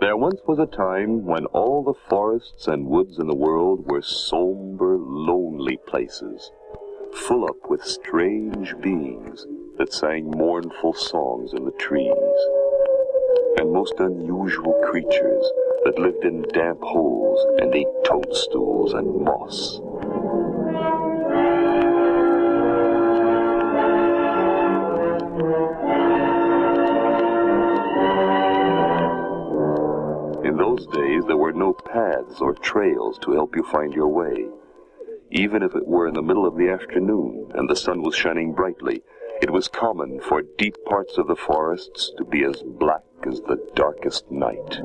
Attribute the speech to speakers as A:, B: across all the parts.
A: There once was a time when all the forests and woods in the world were somber, lonely places, full up with strange beings that sang mournful songs in the trees, and most unusual creatures that lived in damp holes and ate toadstools and moss. In those days, there were no paths or trails to help you find your way. Even if it were in the middle of the afternoon and the sun was shining brightly, it was common for deep parts of the forests to be as black as the darkest night.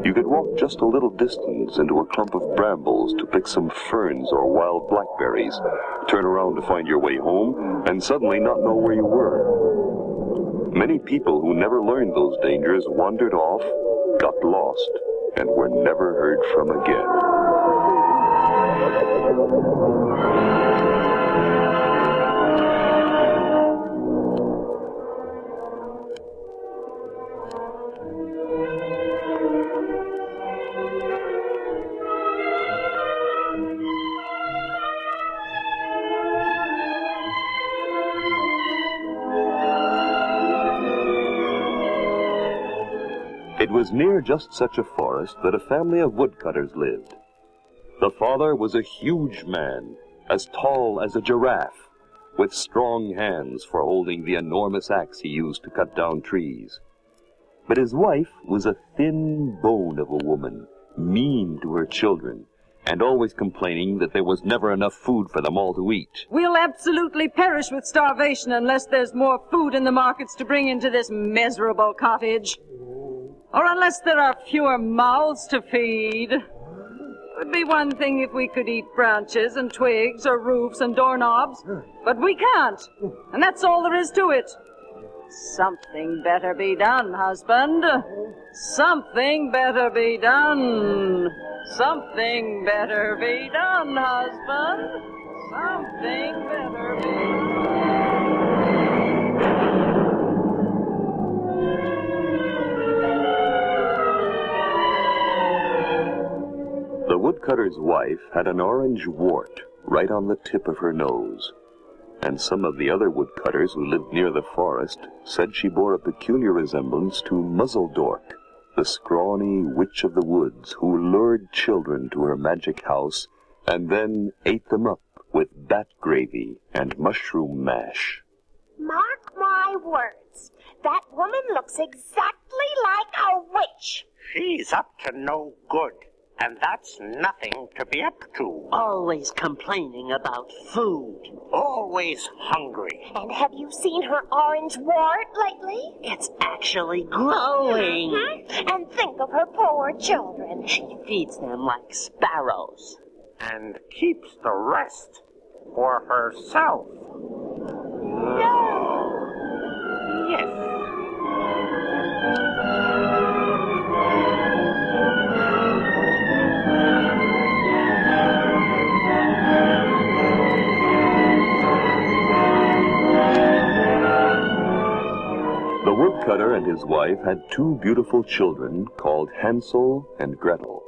A: You could walk just a little distance into a clump of brambles to pick some ferns or wild blackberries, turn around to find your way home, and suddenly not know where you were. Many people who never learned those dangers wandered off, got lost, and were never heard from again. It was near just such a forest that a family of woodcutters lived. The father was a huge man, as tall as a giraffe, with strong hands for holding the enormous axe he used to cut down trees. But his wife was a thin bone of a woman, mean to her children, and always complaining that there was never enough food for them all to eat.
B: We'll absolutely perish with starvation unless there's more food in the markets to bring into this miserable cottage. Or unless there are fewer mouths to feed. It would be one thing if we could eat branches and twigs or roofs and doorknobs, but we can't, and that's all there is to it. Something better be done, husband. Something better be done. Something better be done, husband. Something better be done.
A: The woodcutter's wife had an orange wart right on the tip of her nose, and some of the other woodcutters who lived near the forest said she bore a peculiar resemblance to Muzzledork, the scrawny witch of the woods who lured children to her magic house and then ate them up with bat gravy and mushroom mash.
C: Mark my words, that woman looks exactly like a witch.
D: She's up to no good. And that's nothing to be up to.
E: Always complaining about food.
D: Always hungry.
C: And have you seen her orange wart lately?
E: It's actually growing.
C: And think of her poor children.
E: She feeds them like sparrows.
D: And keeps the rest for herself.
C: No!
D: Yes.
A: The woodcutter and his wife had two beautiful children called Hansel and Gretel.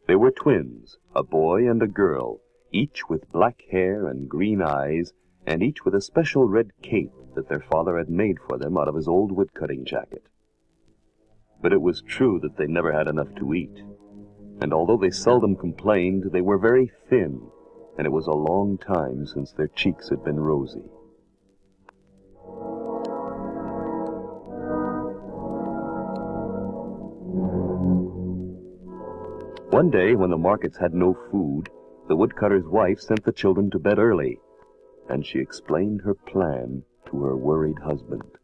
A: They were twins, a boy and a girl, each with black hair and green eyes, and each with a special red cape that their father had made for them out of his old woodcutting jacket. But it was true that they never had enough to eat, and although they seldom complained, they were very thin, and it was a long time since their cheeks had been rosy. One day, when the markets had no food, the woodcutter's wife sent the children to bed early, and she explained her plan to her worried husband.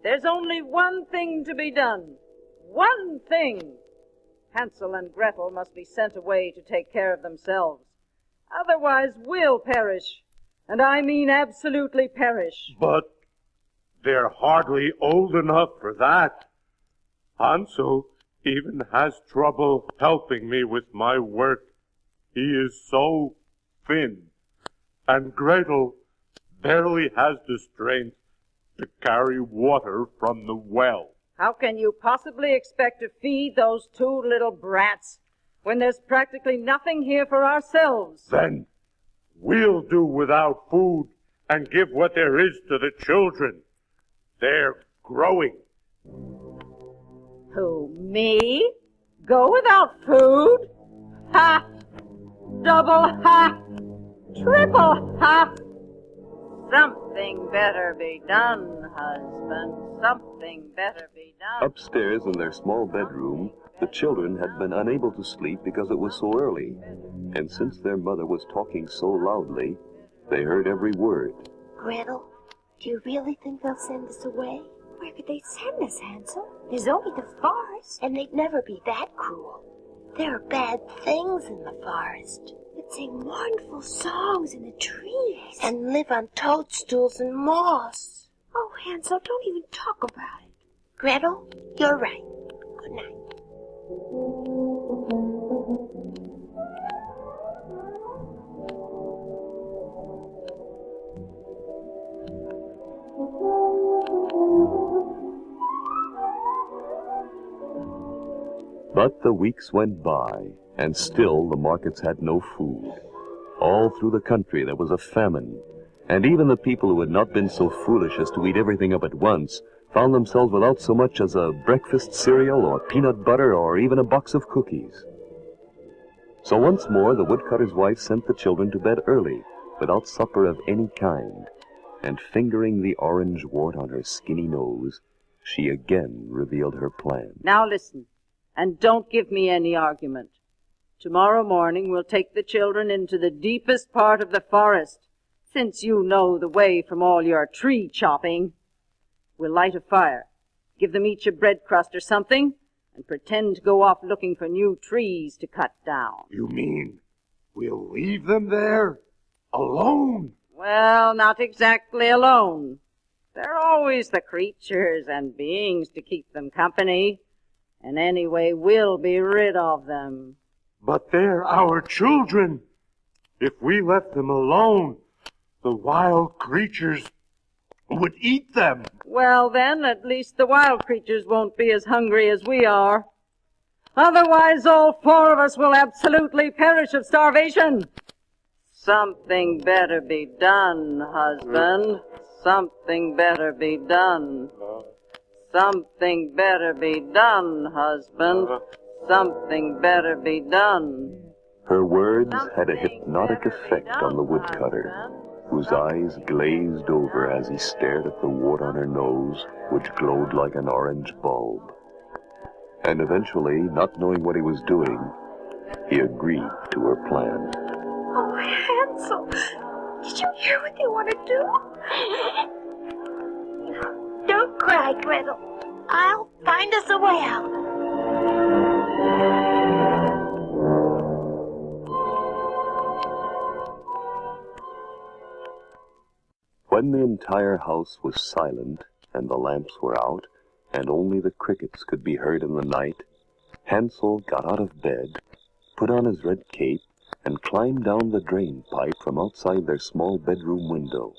B: There's only one thing to be done. One thing. Hansel and Gretel must be sent away to take care of themselves. Otherwise we'll perish. And I mean absolutely perish.
F: But they're hardly old enough for that. Hansel even has trouble helping me with my work. He is so thin, and Gretel barely has the strength to carry water from the well.
B: How can you possibly expect to feed those two little brats when there's practically nothing here for ourselves?
F: Then we'll do without food and give what there is to the children. They're growing.
B: Who, me? Go without food? Ha! Double ha! Triple ha! Something better be done, husband. Something better be done.
A: Upstairs in their small bedroom, the children had been unable to sleep because it was so early. And since their mother was talking so loudly, they heard every word.
C: Gretel, do you really think they'll send us away? Where could they send us, Hansel? There's only the forest, and they'd never be that cruel. There are bad things in the forest that sing mournful songs in the trees and live on toadstools and moss. Oh, Hansel, don't even talk about it. Gretel, you're right. Good night.
A: But the weeks went by, and still the markets had no food. All through the country there was a famine, and even the people who had not been so foolish as to eat everything up at once found themselves without so much as a breakfast cereal or peanut butter or even a box of cookies. So once more the woodcutter's wife sent the children to bed early, without supper of any kind, and fingering the orange wart on her skinny nose, she again revealed her plan.
B: Now listen, and don't give me any argument. Tomorrow morning we'll take the children into the deepest part of the forest, since you know the way from all your tree chopping. We'll light a fire, give them each a bread crust or something, and pretend to go off looking for new trees to cut down.
F: You mean we'll leave them there alone?
B: Well, not exactly alone. There are always the creatures and beings to keep them company, and anyway, we'll be rid of them.
F: But they're our children. If we left them alone, the wild creatures would eat them.
B: Well, then, at least the wild creatures won't be as hungry as we are. Otherwise, all four of us will absolutely perish of starvation. Something better be done, husband. Something better be done. Something better be done, husband. Something better be done.
A: Her words had a hypnotic effect on the woodcutter, whose eyes glazed over as he stared at the wart on her nose, which glowed like an orange bulb. And eventually, not knowing what he was doing, he agreed to her plan.
C: Oh, Hansel, did you hear what they want to do? Don't cry, Gretel. I'll find us a way out.
A: When the entire house was silent, and the lamps were out, and only the crickets could be heard in the night, Hansel got out of bed, put on his red cape, and climbed down the drain pipe from outside their small bedroom window.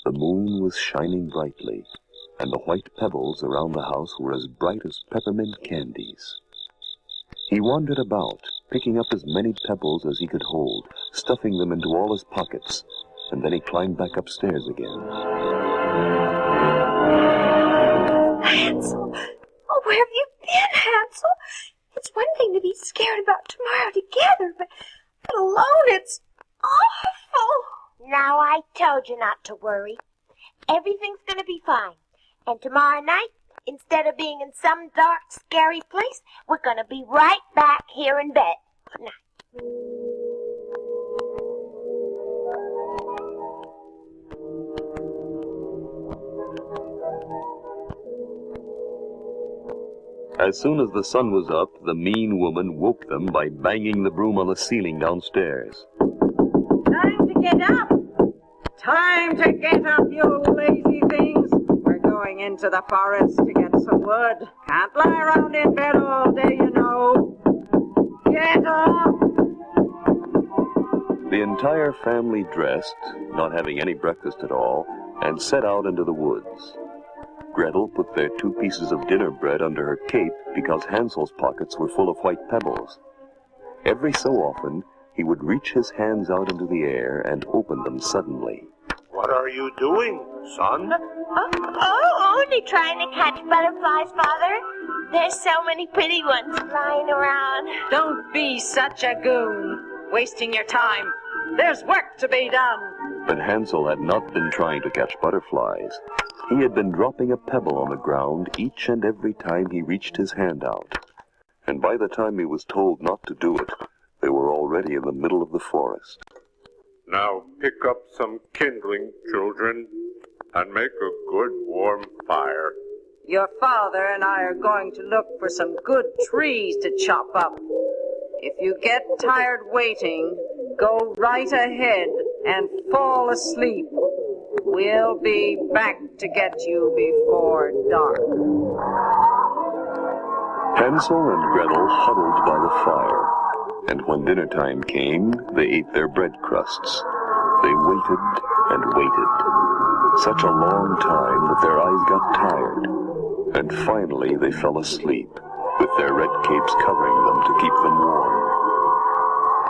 A: The moon was shining brightly, and the white pebbles around the house were as bright as peppermint candies. He wandered about, picking up as many pebbles as he could hold, stuffing them into all his pockets, and then he climbed back upstairs again.
C: Hansel! Oh, where have you been, Hansel? It's one thing to be scared about tomorrow together, but alone it's awful. Now, I told you not to worry. Everything's going to be fine. And tomorrow night, instead of being in some dark, scary place, we're going to be right back here in bed. Good night.
A: As soon as the sun was up, the mean woman woke them by banging the broom on the ceiling downstairs.
B: Time to get up! Time to get up, you lazy things! We're going into the forest to get some wood. Can't lie around in bed all day, you know. Get up!
A: The entire family dressed, not having any breakfast at all, and set out into the woods. Gretel put their 2 pieces of dinner bread under her cape because Hansel's pockets were full of white pebbles. Every so often, he would reach his hands out into the air and open them suddenly.
F: What are you doing, son?
C: Only trying to catch butterflies, Father. There's so many pretty ones flying around.
B: Don't be such a goon, wasting your time. There's work to be done.
A: But Hansel had not been trying to catch butterflies. He had been dropping a pebble on the ground each and every time he reached his hand out. And by the time he was told not to do it, they were already in the middle of the forest.
F: Now pick up some kindling, children, and make a good warm fire.
B: Your father and I are going to look for some good trees to chop up. If you get tired waiting, go right ahead and fall asleep. We'll be back to get you before dark.
A: Hansel and Gretel huddled by the fire, and when dinner time came, they ate their bread crusts. They waited and waited, such a long time that their eyes got tired, and finally they fell asleep, with their red capes covering them to keep them warm.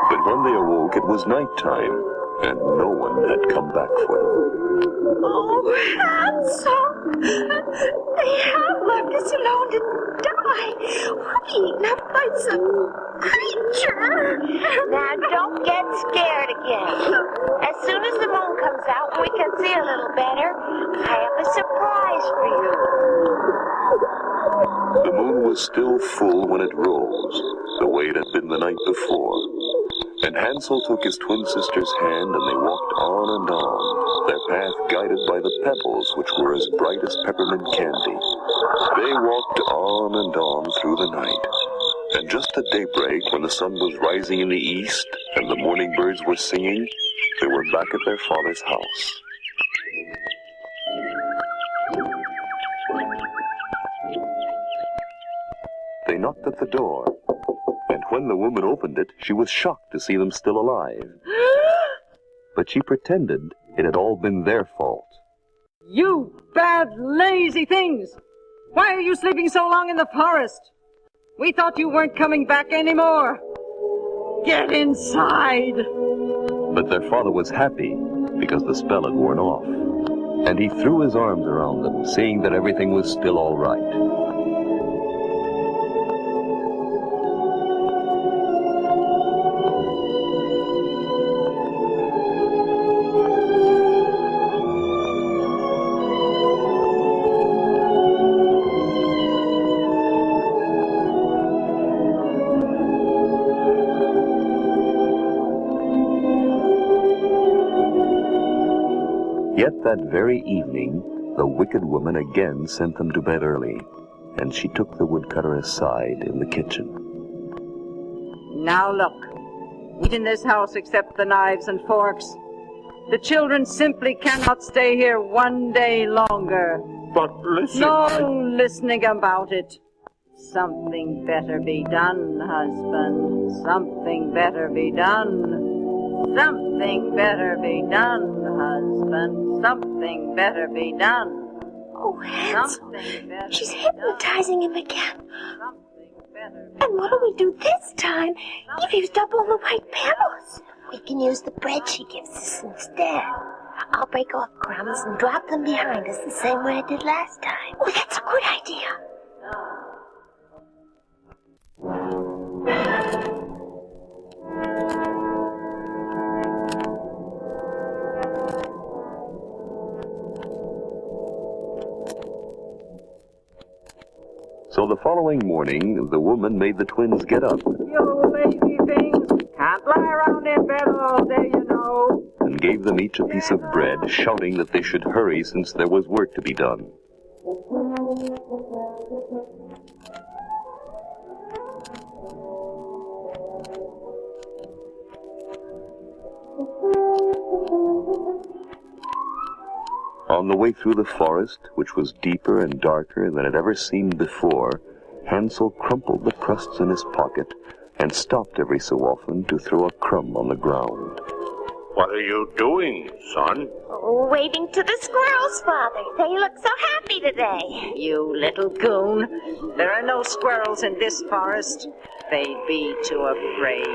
A: But when they awoke, it was night time, and no one had come back for them.
C: Oh, Hansel! They have left us alone to die. We're eaten up by some creature. Now, don't get scared again. As soon as the moon comes out and we can see a little better, I have a surprise for you.
A: The moon was still full when it rose, the way it had been the night before. And Hansel took his twin sister's hand, and they walked on and on, their path guided by the pebbles, which were as bright as peppermint candy. They walked on and on through the night. And just at daybreak, when the sun was rising in the east, and the morning birds were singing, they were back at their father's house. They knocked at the door, and when the woman opened it, she was shocked to see them still alive. But she pretended it had all been their fault.
B: You bad, lazy things! Why are you sleeping so long in the forest? We thought you weren't coming back anymore. Get inside!
A: But their father was happy because the spell had worn off, and he threw his arms around them, seeing that everything was still all right. Yet that very evening, the wicked woman again sent them to bed early, and she took the woodcutter aside in the kitchen.
B: Now look, eat in this house except the knives and forks. The children simply cannot stay here one day longer.
F: But listen...
B: No listening about it. Something better be done, husband. Something better be done. Something better be done, husband. Something better be done.
C: Oh, Hansel, she's hypnotizing him again.
B: Something better be
C: And what do we do this time? You've used up all the white pebbles. We can use the bread she gives us instead. I'll break off crumbs and drop them behind us the same way I did last time. Oh, that's a good idea.
A: So the following morning, the woman made the twins get up
B: You lazy things! Can't lie around in bed all day, you know.
A: and gave them each a piece of bread, shouting that they should hurry since there was work to be done. On the way through the forest, which was deeper and darker than it ever seemed before, Hansel crumpled the crusts in his pocket and stopped every so often to throw a crumb on the ground.
F: What are you doing, son?
C: Waving to the squirrels, Father. They look so happy today.
B: You little goon. There are no squirrels in this forest. They'd be too afraid.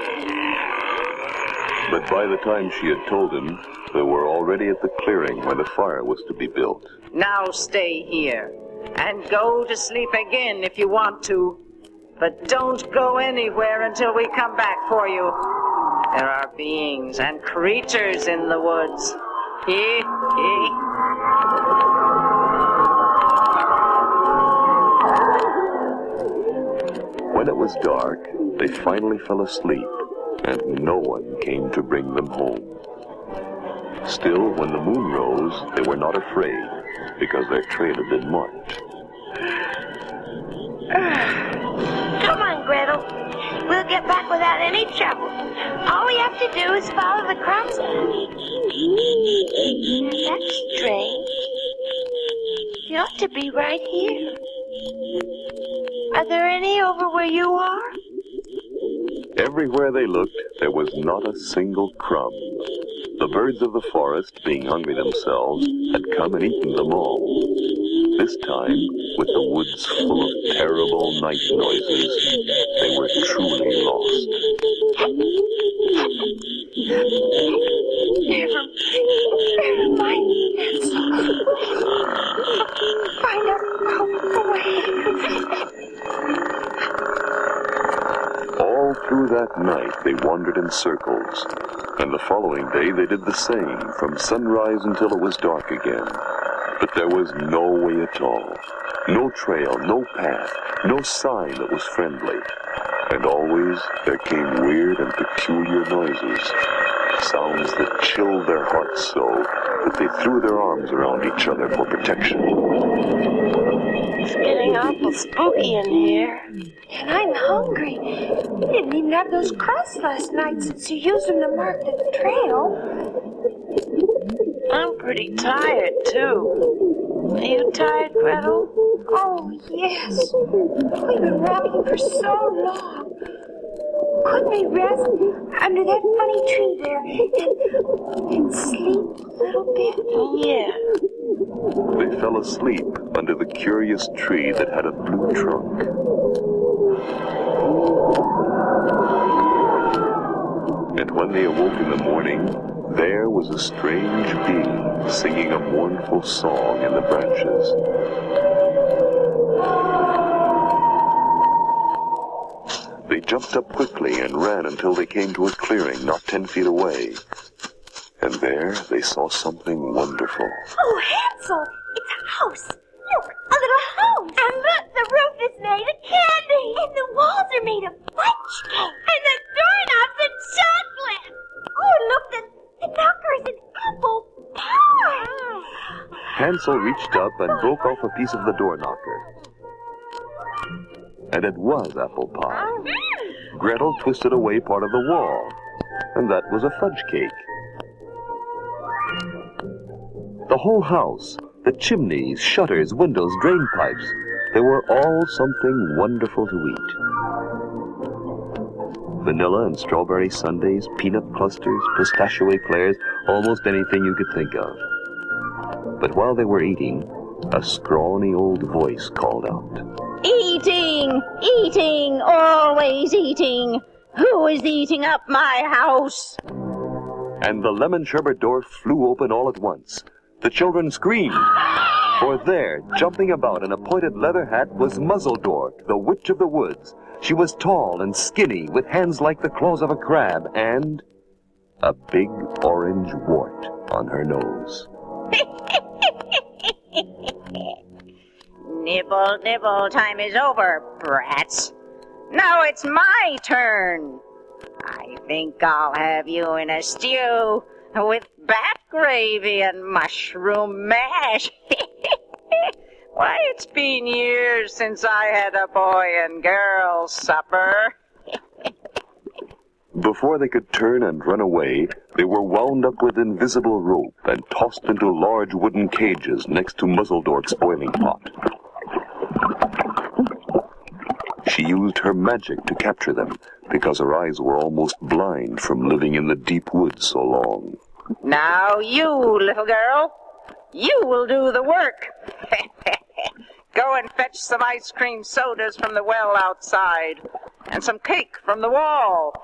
A: But by the time she had told him, they were already at the clearing where the fire was to be built.
B: Now stay here, and go to sleep again if you want to. But don't go anywhere until we come back for you. There are beings and creatures in the woods.
A: When it was dark, they finally fell asleep, and no one came to bring them home. Still, when the moon rose, they were not afraid, because their trail had been marked.
C: Come on, Gretel. We'll get back without any trouble. All we have to do is follow the crumbs. That's strange. They ought to be right here. Are there any over where you are?
A: Everywhere they looked, there was not a single crumb. The birds of the forest, being hungry themselves, had come and eaten them all. This time, with the woods full of terrible night noises, they were truly lost.
C: Never mind, Hansel. Find our way.
A: All through that night, they wandered in circles, and the following day they did the same, from sunrise until it was dark again. But there was no way at all. No trail, no path, no sign that was friendly. And always there came weird and peculiar noises, sounds that chilled their hearts so that they threw their arms around each other for protection.
C: It's getting awful spooky in here. And I'm hungry. We didn't even have those crusts last night since you used them to mark the trail.
E: I'm pretty tired, too. Are you tired, Gretel?
C: Oh, yes. We've been walking for so long. Couldn't we rest under that funny tree there and sleep a little bit?
E: Yeah.
A: They fell asleep under the curious tree that had a blue trunk. And when they awoke in the morning, there was a strange being singing a mournful song in the branches. They jumped up quickly and ran until they came to a clearing not 10 feet away. And there they saw something wonderful.
C: Oh, Hansel, it's a house. Look, a little house. And look, the roof is made of candy. And the walls are made of fudge cake. And the doorknobs are chocolate. Oh, look, the knocker's an apple pie.
A: Hansel reached up and broke off a piece of the door knocker. And it was apple pie. Gretel twisted away part of the wall, and that was a fudge cake. The whole house, the chimneys, shutters, windows, drain pipes, they were all something wonderful to eat. Vanilla and strawberry sundaes, peanut clusters, pistachio eclairs, almost anything you could think of. But while they were eating, a scrawny old voice called out.
G: Eating, eating, always eating. Who is eating up my house?
A: And the lemon sherbet door flew open all at once. The children screamed, for there, jumping about in a pointed leather hat, was Muzzledork, the witch of the woods. She was tall and skinny, with hands like the claws of a crab, and a big orange wart on her nose.
G: Nibble, nibble, time is over, brats. Now it's my turn. I think I'll have you in a stew with bat gravy and mushroom mash. Why, it's been years since I had a boy and girl supper.
A: Before they could turn and run away, they were wound up with invisible rope and tossed into large wooden cages next to Muzzledork's boiling pot. She used her magic to capture them, because her eyes were almost blind from living in the deep woods so long.
G: Now you, little girl, you will do the work. Go and fetch some ice cream sodas from the well outside, and some cake from the wall.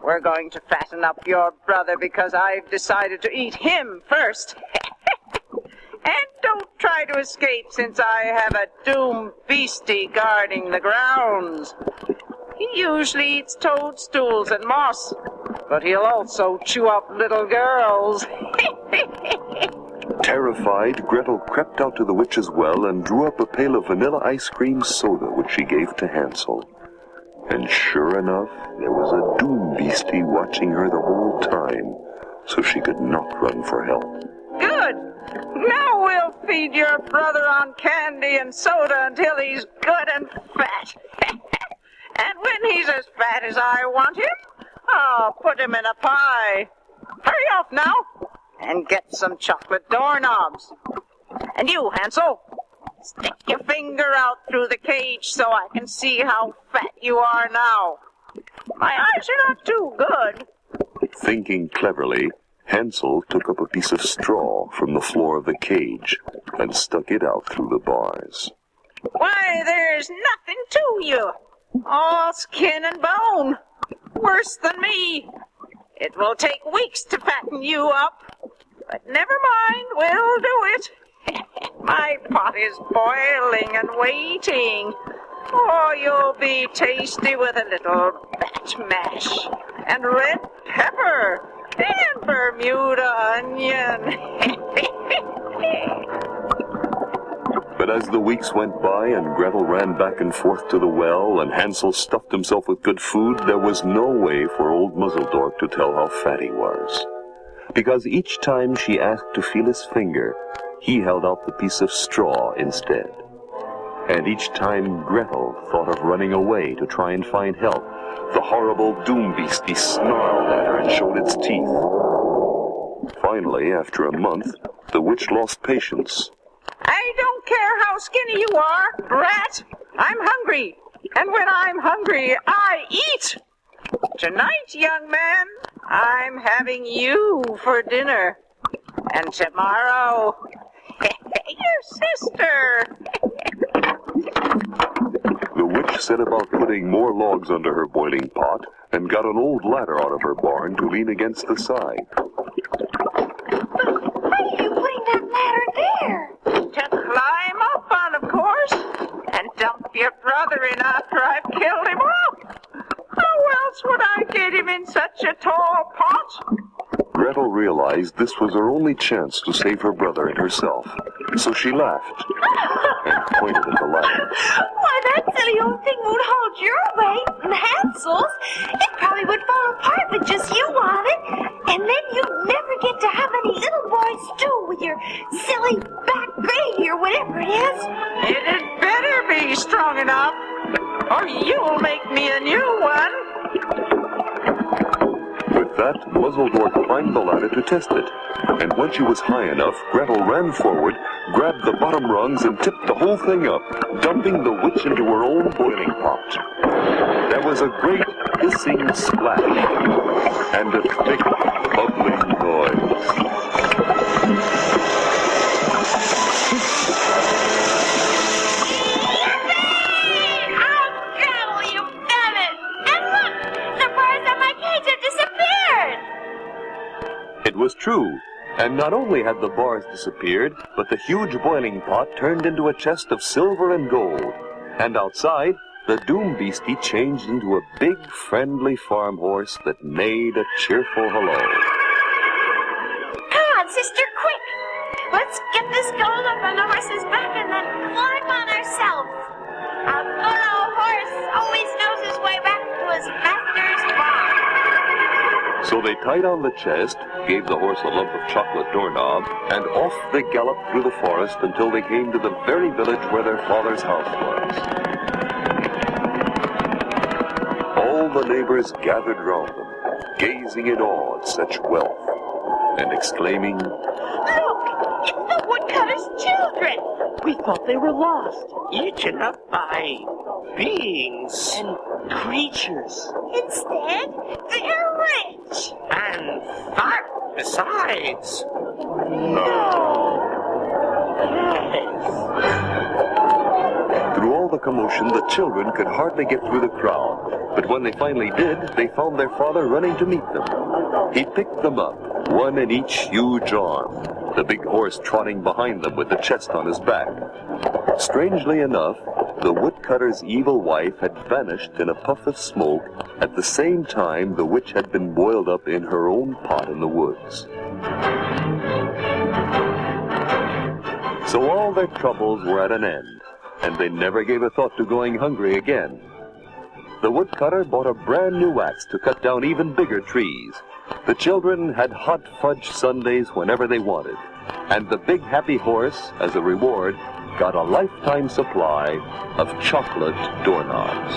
G: We're going to fatten up your brother because I've decided to eat him first. And don't try to escape since I have a doomed beastie guarding the grounds. He usually eats toadstools and moss, but he'll also chew up little girls.
A: Terrified, Gretel crept out to the witch's well and drew up a pail of vanilla ice cream soda which she gave to Hansel. And sure enough, there was a doom beastie watching her the whole time, so she could not run for help.
G: Good! Now we'll feed your brother on candy and soda until he's good and fat. And when he's as fat as I want him, I'll put him in a pie. Hurry off now, and get some chocolate doorknobs. And you, Hansel, stick your finger out through the cage so I can see how fat you are now. My eyes are not too good.
A: Thinking cleverly, Hansel took up a piece of straw from the floor of the cage and stuck it out through the bars.
G: Why, there's nothing to you. All skin and bone. Worse than me. It will take weeks to fatten you up. But never mind, we'll do it. My pot is boiling and waiting. Oh, you'll be tasty with a little bat mash and red pepper and Bermuda onion.
A: But as the weeks went by and Gretel ran back and forth to the well and Hansel stuffed himself with good food, there was no way for old Muzzledork to tell how fat he was. Because each time she asked to feel his finger, he held out the piece of straw instead. And each time Gretel thought of running away to try and find help, the horrible doom beastie snarled at her and showed its teeth. Finally, after a month, the witch lost patience.
G: I don't care how skinny you are, brat. I'm hungry. And when I'm hungry, I eat. Tonight, young man, I'm having you for dinner. And tomorrow, your sister.
A: The witch set about putting more logs under her boiling pot and got an old ladder out of her barn to lean against the side.
C: Why are you putting that ladder there?
G: To climb up on, of course, and dump your brother in after I've killed him off. How else would I get him in such a tall pot?
A: Gretel realized this was her only chance to save her brother and herself, so she laughed and pointed at the ladder.
C: Why, that silly old thing won't hold your weight and Hansel's. It probably would fall apart with just you on it, and then you'd never get to have any little boy stew with your silly back gravy or whatever it is.
G: It had better be strong enough, or you'll make me a new one.
A: With that, Muzzledork climbed the ladder to test it, and when she was high enough, Gretel ran forward, grabbed the bottom rungs, and tipped the whole thing up, dumping the witch into her own boiling pot. There was a great hissing splash, and a thick, bubbling noise. It was true, and not only had the bars disappeared, but the huge boiling pot turned into a chest of silver and gold. And outside, the doom beastie changed into a big, friendly farm horse that neighed a cheerful hello.
C: Come on, sister, quick! Let's get this gold up on the horse's back and then climb on ourselves. A good old horse always knows his way back to his master's barn.
A: So they tied on the chest, gave the horse a lump of chocolate doorknob, and off they galloped through the forest until they came to the very village where their father's house was. All the neighbors gathered round them, gazing in awe at such wealth, and exclaiming,
E: Look! The woodcutter's children! We thought they were lost.
D: Eaten up by beings
E: And creatures.
C: Instead, they're rich.
D: and fat besides.
A: Through all the commotion, the children could hardly get through the crowd. But when they finally did, they found their father running to meet them. He picked them up, one in each huge arm, the big horse trotting behind them with the chest on his back. Strangely enough, the woodcutter's evil wife had vanished in a puff of smoke at the same time the witch had been boiled up in her own pot in the woods. So all their troubles were at an end, and they never gave a thought to going hungry again. The woodcutter bought a brand new axe to cut down even bigger trees. The children had hot fudge sundaes whenever they wanted, and the big happy horse, as a reward, got a lifetime supply of chocolate doorknobs.